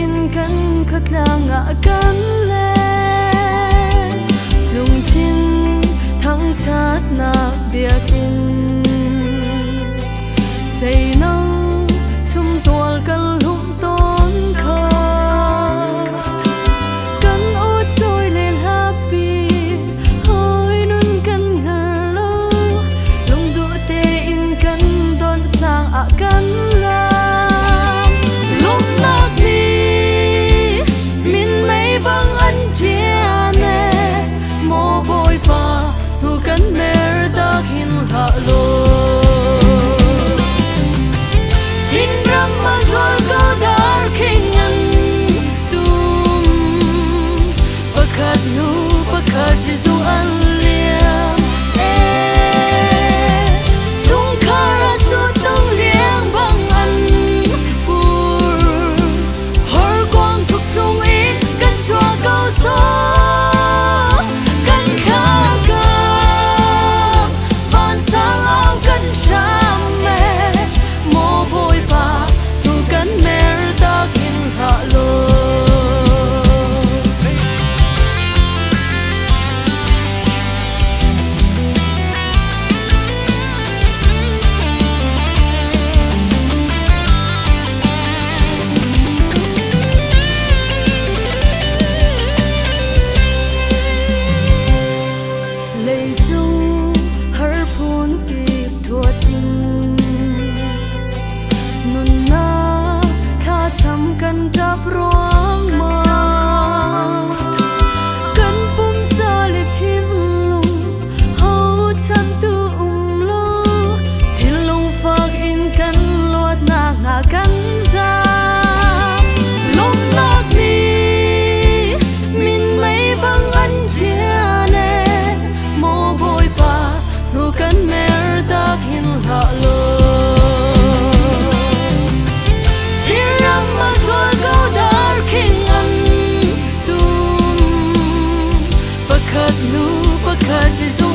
in kan khatlanga kan le chung chin thang chat na biakin say no chum tol kan lum ton kha kan o choi le happy hoi nun kan ngalo lung du te in kan don sang a kan la lúc nak ni min mai bang an chia ne mo boy pa thu kan mer ta hin ha lo chin ram ma zol go dar kingan tum pakhat nu pakhat zu an liam chung khara su tong liang bang an pur hor quang thuk chung in kan chua câu số kan kha ka van sang ao kan sham me mo boy pa tu kan mer ta kin ha lo lei chung har phun kip thua tin nun na tha cham kan tap ruang ma kan pum sa le thin lung ho chan tu lo thin lung phak in kan luat na nga kan za lúc nak ni min mai bang an chia ne mo boy pa thu kan mer ta hin ha lo chiram ma zol go dar king an tum pakhat nu pakhat zu